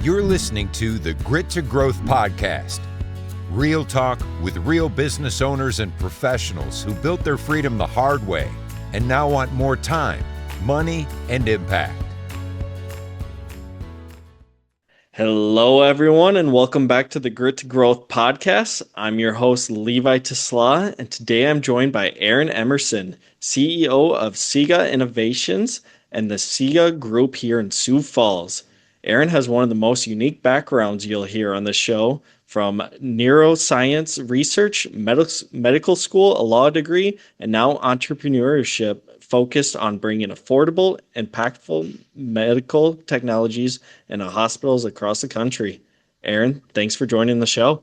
You're listening to the Grit to Growth podcast. Real talk with real business owners and professionals who built their freedom the hard way and now want more time, money, and impact. Hello, everyone, and welcome back to the Grit to Growth podcast. I'm your host, Levi Tesla, and today I'm joined by Aaron Emerson, CEO of SEGA Innovations and the SEGA Group here in Sioux Falls. Aaron has one of the most unique backgrounds you'll hear on the show, from neuroscience research, medical school, a law degree, and now entrepreneurship focused on bringing affordable, impactful medical technologies into hospitals across the country. Aaron, thanks for joining the show.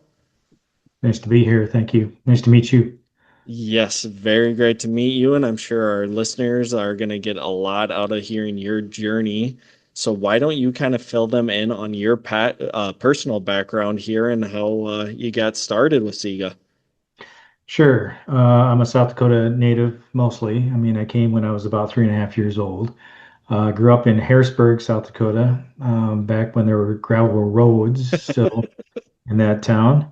Nice to be here. Thank you. Nice to meet you. Yes, very great to meet you, and I'm sure our listeners are going to get a lot out of hearing your journey. So why don't you kind of fill them in on your personal background here and how you got started with SEGA? Sure. I'm a South Dakota native mostly. I came when I was about 3.5 years old. Grew up in Harrisburg, South Dakota, back when there were gravel roads still in that town.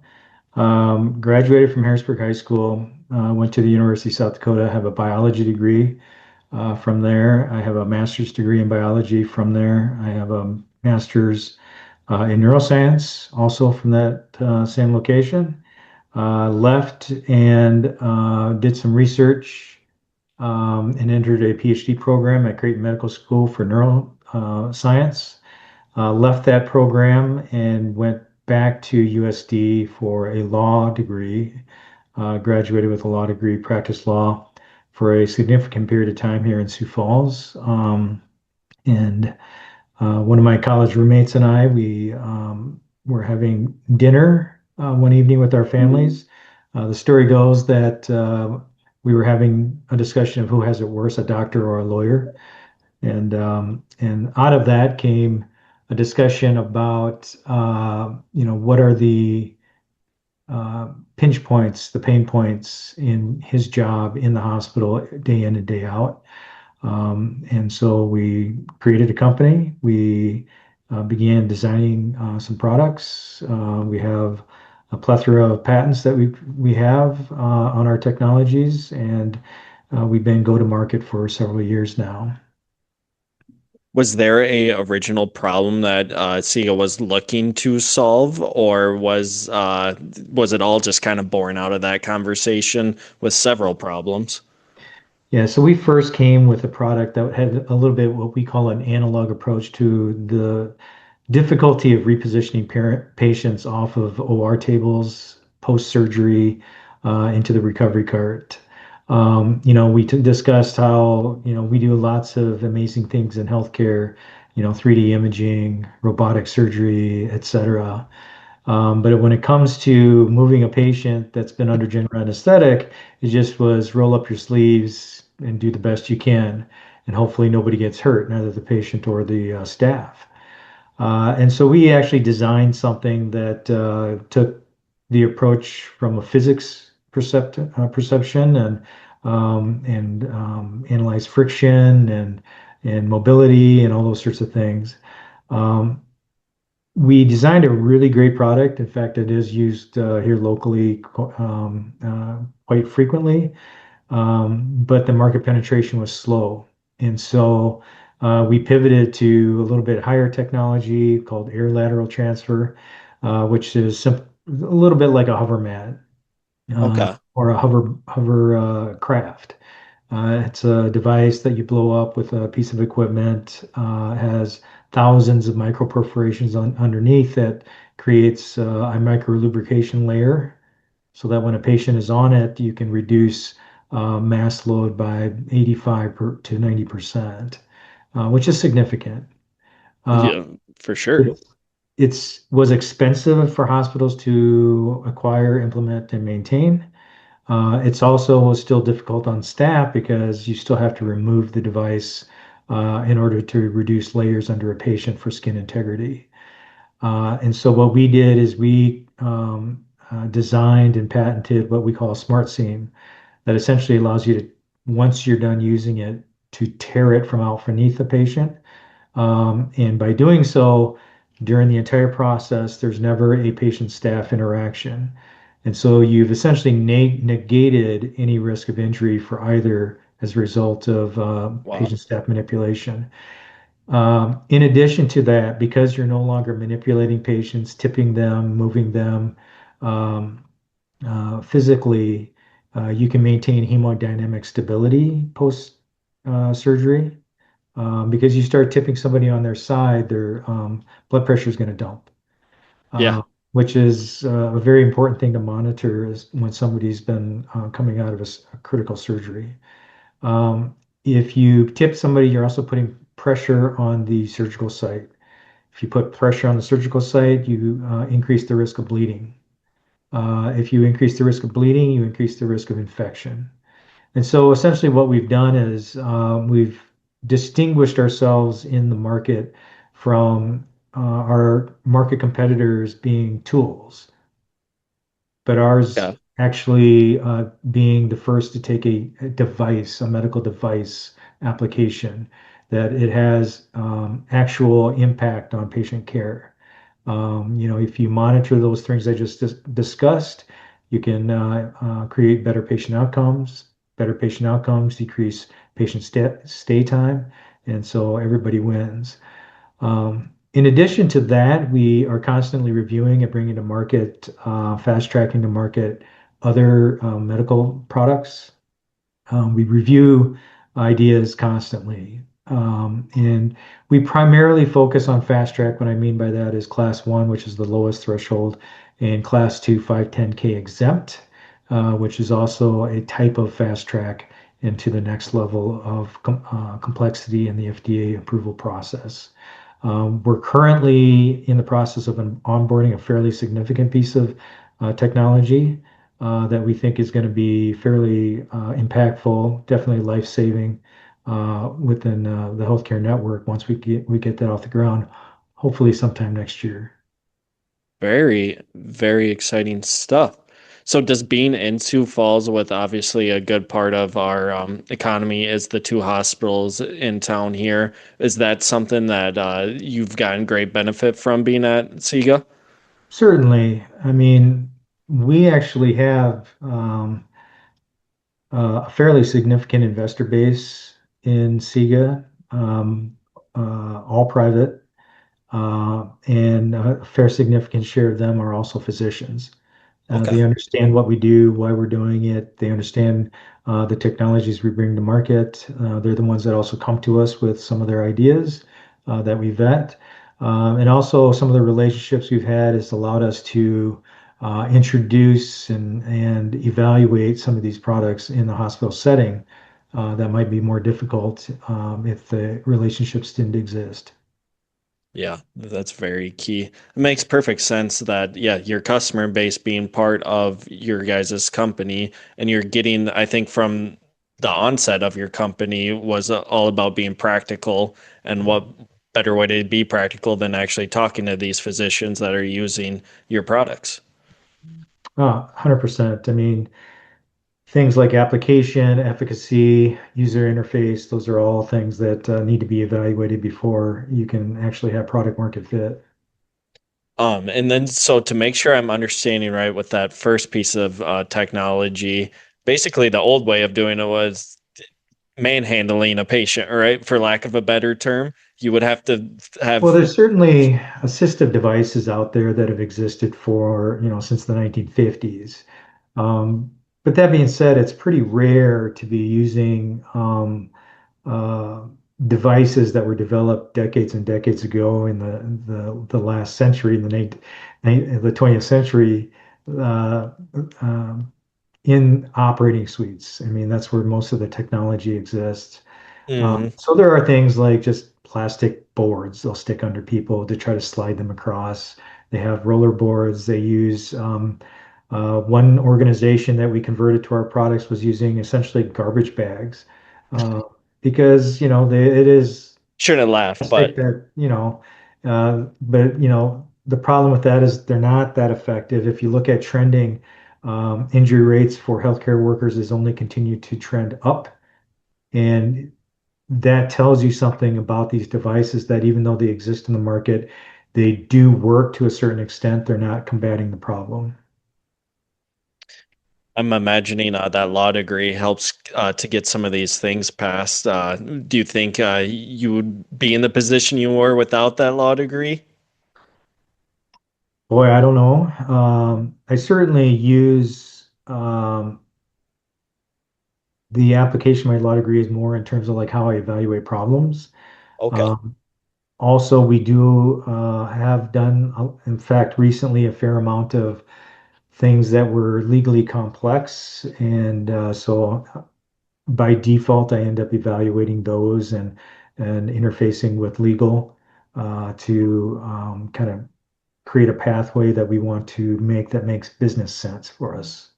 Graduated from Harrisburg High School, went to the University of South Dakota, have a biology degree. From there, I have a master's degree in biology. From there, I have a master's in neuroscience, also from that same location. Left and did some research and entered a PhD program at Creighton Medical School for neuroscience. Left that program and went back to USD for a law degree. Graduated with a law degree, practiced law for a significant period of time here in Sioux Falls. And one of my college roommates and I, we were having dinner one evening with our families. The story goes that we were having a discussion of who has it worse, a doctor or a lawyer. And out of that came a discussion about, what are the pinch points, the pain points in his job in the hospital day in and day out. And so we created a company. We began designing some products. We have a plethora of patents that we have on our technologies, and we've been go-to-market for several years now. Was there a original problem that SEGA was looking to solve, or was it all just kind of born out of that conversation with several problems? Yeah, so we first came with a product that had a little bit what we call an analog approach to the difficulty of repositioning patients off of OR tables post-surgery into the recovery cart. We discussed how, we do lots of amazing things in healthcare, 3D imaging, robotic surgery, et cetera. But when it comes to moving a patient that's been under general anesthetic, it just was roll up your sleeves and do the best you can. And hopefully nobody gets hurt, neither the patient or the staff. And so we actually designed something that took the approach from a physics perception and analyzed friction and mobility and all those sorts of things. We designed a really great product. In fact, it is used here locally quite frequently, but the market penetration was slow. And so we pivoted to a little bit higher technology called air lateral transfer, which is a little bit like a hover mat or a hover craft. It's a device that you blow up with a piece of equipment, has thousands of micro perforations underneath that creates a micro lubrication layer so that when a patient is on it, you can reduce mass load by 85 to 90%. Which is significant. Yeah, for sure. It was expensive for hospitals to acquire, implement, and maintain. It's also still difficult on staff because you still have to remove the device in order to reduce layers under a patient for skin integrity. And so what we did is we designed and patented what we call a smart seam that essentially allows you to, once you're done using it, to tear it from out beneath the patient. And by doing so, During the entire process, there's never a patient-staff interaction. And so you've essentially negated any risk of injury for either as a result of Wow. patient-staff manipulation. In addition to that, because you're no longer manipulating patients, tipping them, moving them um, physically, you can maintain hemodynamic stability post surgery. Because you start tipping somebody on their side, their blood pressure is going to dump, Yeah. uh, which is a very important thing to monitor is when somebody's been coming out of a critical surgery. Um, if you tip somebody, you're also putting pressure on the surgical site. If you put pressure on the surgical site, you increase the risk of bleeding. If you increase the risk of bleeding, you increase the risk of infection. And so essentially what we've done is we've distinguished ourselves in the market from our market competitors being tools, but ours Yeah. actually being the first to take a device, a medical device application, that it has actual impact on patient care. If you monitor those things I just discussed, you can create better patient outcomes. Better patient outcomes decrease patient stay time, and so everybody wins. In addition to that, we are constantly reviewing and bringing to market, fast tracking to market other medical products. We review ideas constantly. And we primarily focus on fast track. What I mean by that is class one, which is the lowest threshold, and class two, 510K exempt, which is also a type of fast track into the next level of complexity in the FDA approval process. We're currently in the process of onboarding a fairly significant piece of technology that we think is going to be fairly impactful, definitely life-saving within the healthcare network once we get that off the ground, hopefully sometime next year. Very, very exciting stuff. So does being in Sioux Falls with obviously a good part of our economy is the two hospitals in town here. Is that something that you've gotten great benefit from being at SEGA? Certainly, I mean, we actually have a fairly significant investor base in SEGA, all private, and a fair significant share of them are also physicians. Okay. They understand what we do, why we're doing it. They understand the technologies we bring to market. They're the ones that also come to us with some of their ideas that we vet. And also some of the relationships we've had has allowed us to introduce and evaluate some of these products in the hospital setting that might be more difficult if the relationships didn't exist. Yeah, that's very key. It makes perfect sense that, yeah, your customer base being part of your guys' company and you're getting, I think, from the onset of your company was all about being practical. And what better way to be practical than actually talking to these physicians that are using your products? 100%. I mean, things like application, efficacy, user interface, those are all things that need to be evaluated before you can actually have product market fit. And then so to make sure I'm understanding right with that first piece of technology, basically the old way of doing it was manhandling a patient, right? For lack of a better term, you would have to Well, have there's certainly assistive devices out there that have existed for, since the 1950s. Um, but that being said, it's pretty rare to be using uh, devices that were developed decades and decades ago in the last century, in the 20th century, uh, um, in operating suites. I mean, that's where most of the technology exists. Mhm. So there are things like just plastic boards they'll stick under people to try to slide them across. They have roller boards. They use one organization that we converted to our products was using essentially garbage bags uh, because it is Shouldn't laugh, plastic but that but the problem with that is they're not that effective. If you look at trending, injury rates for healthcare workers is only continue to trend up, and that tells you something about these devices that even though they exist in the market, they do work to a certain extent. They're not combating the problem. I'm imagining that law degree helps to get some of these things passed. Do you think you would be in the position you were without that law degree? Boy, I don't know. I certainly use the application of my law degree is more in terms of like how I evaluate problems. Okay. Um, Also, we do have done, in fact, recently a fair amount of things that were legally complex. And so by default, I end up evaluating those and interfacing with legal to kind of create a pathway that we want to make that makes business sense for us.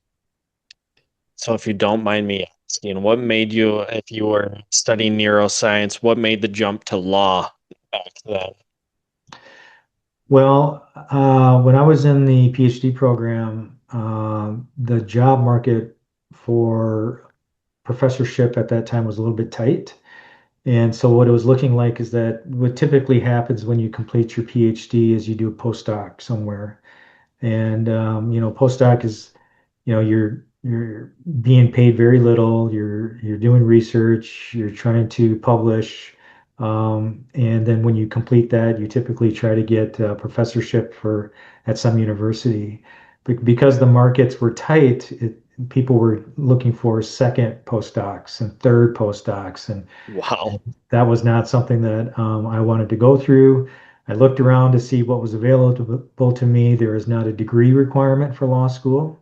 So if you don't mind me asking, what made you, if you were studying neuroscience, what made the jump to law back then? Well, when I was in the PhD program, the job market for professorship at that time was a little bit tight. And so what it was looking like is that what typically happens when you complete your PhD is you do a postdoc somewhere. And postdoc is, you're being paid very little. You're doing research. You're trying to publish, and then when you complete that, you typically try to get a professorship for at some university. But because the markets were tight, people were looking for second postdocs and third postdocs, and Wow. that was not something that I wanted to go through. I looked around to see what was available to me. There is not a degree requirement for law school,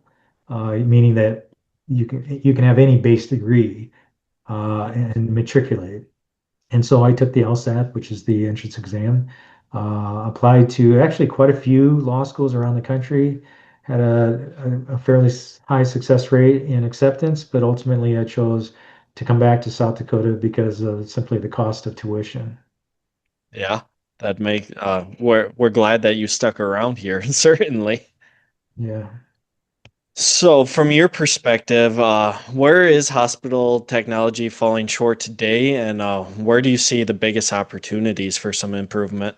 meaning that you can have any base degree and matriculate. And so I took the LSAT, which is the entrance exam, applied to actually quite a few law schools around the country, had a fairly high success rate in acceptance, but ultimately I chose to come back to South Dakota because of simply the cost of tuition. Yeah, that make we're glad that you stuck around here, certainly. Yeah. So, from your perspective, where is hospital technology falling short today, and where do you see the biggest opportunities for some improvement?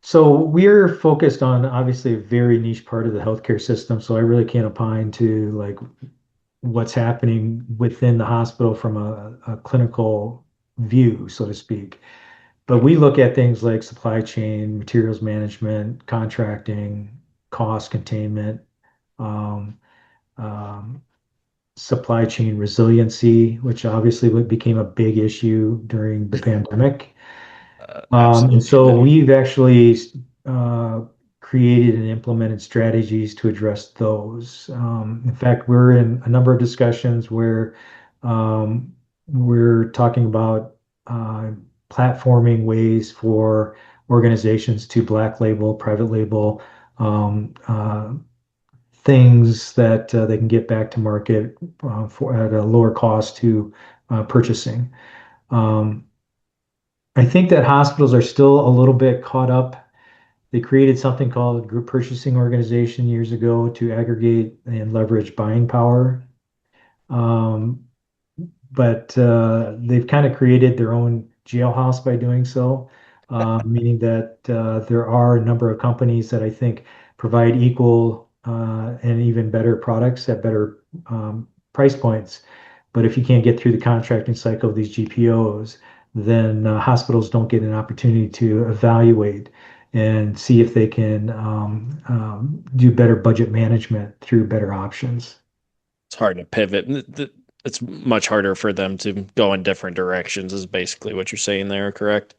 So we're focused on obviously a very niche part of the healthcare system. So I really can't opine to like what's happening within the hospital from a clinical view, so to speak. But we look at things like supply chain, materials management, contracting, cost containment, um, um, supply chain resiliency, which obviously became a big issue during the pandemic. And so Absolutely. we've actually uh, created and implemented strategies to address those. In fact, we're in a number of discussions where we're talking about uh, platforming ways for organizations to black label, private label things that they can get back to market for at a lower cost to purchasing. Um, I think that hospitals are still a little bit caught up. They created something called group purchasing organization years ago to aggregate and leverage buying power. Um, but they've kind of created their own jailhouse by doing so, meaning that there are a number of companies that I think provide equal and even better products at better price points. But if you can't get through the contracting cycle of these GPOs, then hospitals don't get an opportunity to evaluate and see if they can do better budget management through better options. It's hard to pivot. It's much harder for them to go in different directions, is basically what you're saying there, correct?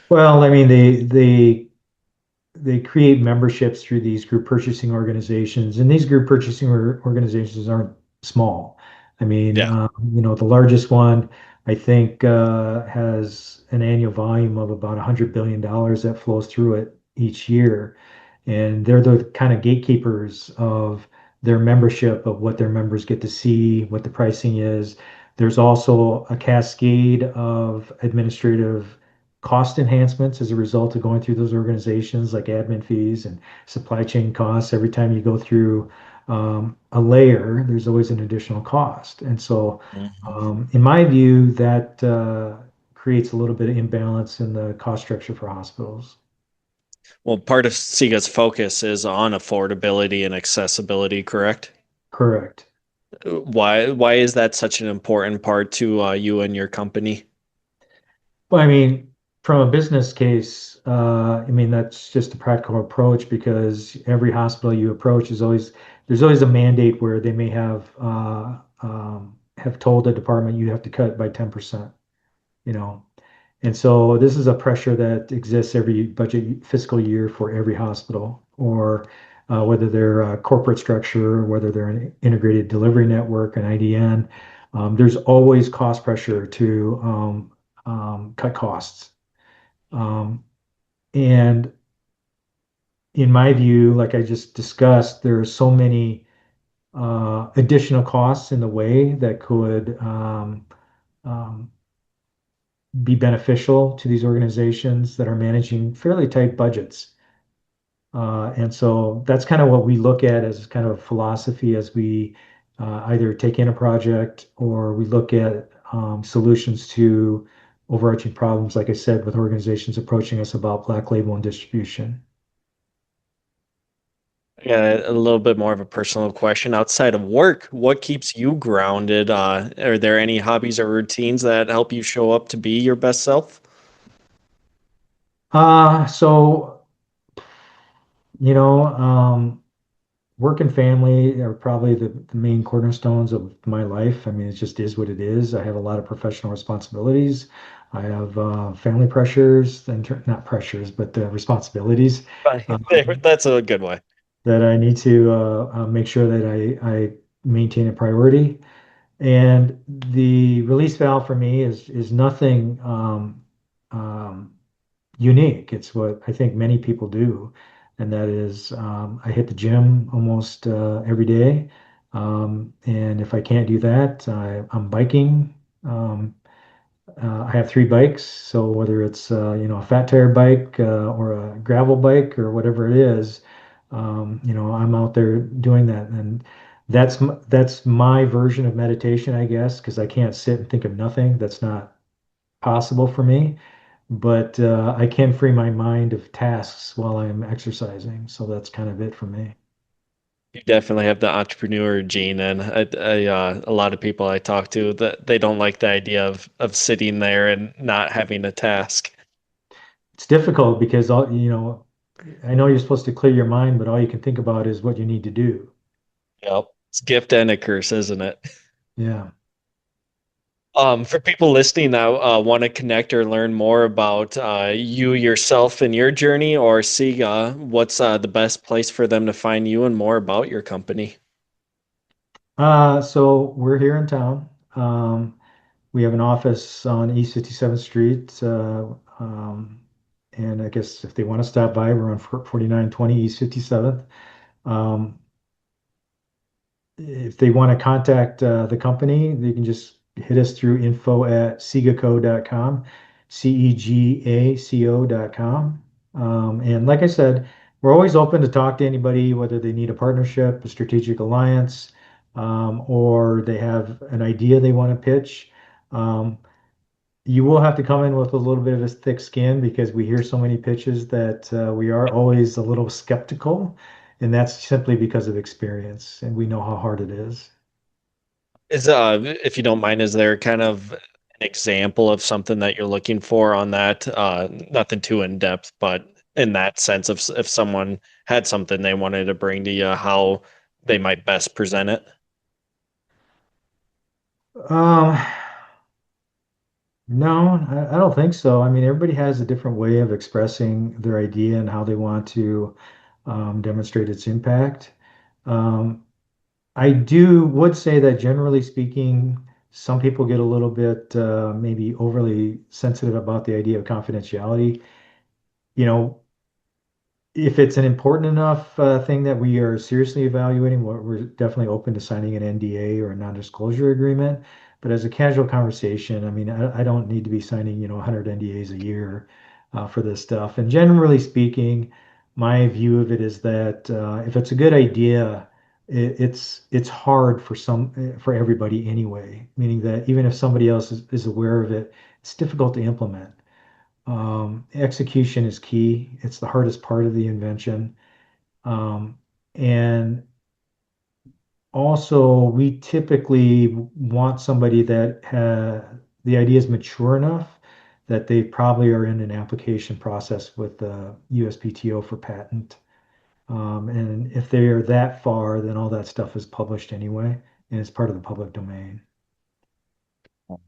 Well, I mean, they create memberships through these group purchasing organizations, and these group purchasing organizations aren't small. I mean, Yeah. the largest one I think has an annual volume of about $100 billion that flows through it each year, and they're the kind of gatekeepers of their membership, of what their members get to see, what the pricing is. There's also a cascade of administrative cost enhancements as a result of going through those organizations, like admin fees and supply chain costs. Every time you go through a layer, there's always an additional cost. And so, Mhm. in my view, that creates a little bit of imbalance in the cost structure for hospitals. Well, part of SEGA's focus is on affordability and accessibility, correct? Correct. Why is that such an important part to you and your company? Well, I mean, from a business case, I mean, that's just a practical approach because every hospital you approach is always, there's always a mandate where they may have told the department you have to cut by 10%, you know. And so this is a pressure that exists every budget fiscal year for every hospital, or whether they're a corporate structure, or whether they're an integrated delivery network, an IDN. There's always cost pressure to cut costs. Um, and in my view, like I just discussed, there are so many additional costs in the way that could um, be beneficial to these organizations that are managing fairly tight budgets. And so that's kind of what we look at as kind of a philosophy as we either take in a project or we look at solutions to overarching problems, like I said, with organizations approaching us about black label and distribution. Yeah, a little bit more of a personal question. Outside of work, what keeps you grounded? Are there any hobbies or routines that help you show up to be your best self? So, you know, work and family are probably the main cornerstones of my life. I mean, it just is what it is. I have a lot of professional responsibilities. I have family pressures, and not pressures, but responsibilities Fine. uh, That's a good way. that I need to make sure that I maintain a priority. And the release valve for me is nothing unique. It's what I think many people do, and that is I hit the gym almost every day. And if I can't do that, I'm biking. Um, I have three bikes, so whether it's a fat tire bike or a gravel bike or whatever it is, I'm out there doing that, and that's my version of meditation, I guess, because I can't sit and think of nothing. That's not possible for me, but I can free my mind of tasks while I'm exercising. So that's kind of it for me. You definitely have the entrepreneur gene, and a lot of people I talk to that they don't like the idea of sitting there and not having a task. It's difficult because I know you're supposed to clear your mind, but all you can think about is what you need to do. Yep, it's a gift and a curse, isn't it? Yeah. For people listening that want to connect or learn more about you yourself and your journey or SEGA, what's the best place for them to find you and more about your company? So we're here in town. We have an office on East 57th Street. And I guess if they want to stop by, we're on 4920 East 57th. Um, if they want to contact the company, they can just hit us through info@segaco.com, CEGACO.com. And like I said, we're always open to talk to anybody, whether they need a partnership, a strategic alliance, or they have an idea they want to pitch. Um, you will have to come in with a little bit of a thick skin because we hear so many pitches that we are always a little skeptical, and that's simply because of experience, and we know how hard it is. Is if you don't mind, is there kind of an example of something that you're looking for on that? Nothing too in depth, but in that sense of if someone had something they wanted to bring to you, how they might best present it. Um, no, I don't think so. I mean, everybody has a different way of expressing their idea and how they want to demonstrate its impact. Um, I would say that generally speaking, some people get a little bit maybe overly sensitive about the idea of confidentiality. You know, if it's an important enough thing that we are seriously evaluating, we're definitely open to signing an NDA or a non-disclosure agreement. But as a casual conversation, I mean, I don't need to be signing, 100 NDAs a year for this stuff. And generally speaking, my view of it is that if it's a good idea, it's hard for everybody anyway. Meaning that even if somebody else is aware of it, it's difficult to implement. Execution is key. It's the hardest part of the invention. And also, we typically want somebody that the idea is mature enough that they probably are in an application process with the USPTO for patent. And if they are that far, then all that stuff is published anyway, and it's part of the public domain.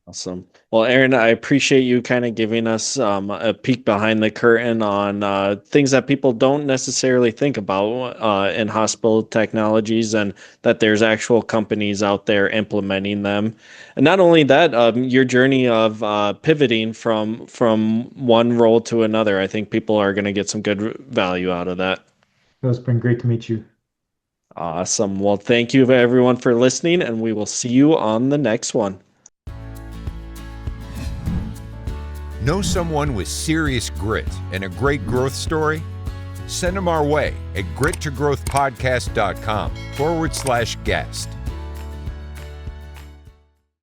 Awesome. Well, Aaron, I appreciate you kind of giving us a peek behind the curtain on things that people don't necessarily think about in hospital technologies, and that there's actual companies out there implementing them. And not only that, your journey of pivoting from one role to another, I think people are going to get some good value out of that. It's been great to meet you. Awesome. Well, thank you everyone for listening, and we will see you on the next one. Know someone with serious grit and a great growth story? Send them our way at grittogrowthpodcast.com/guest.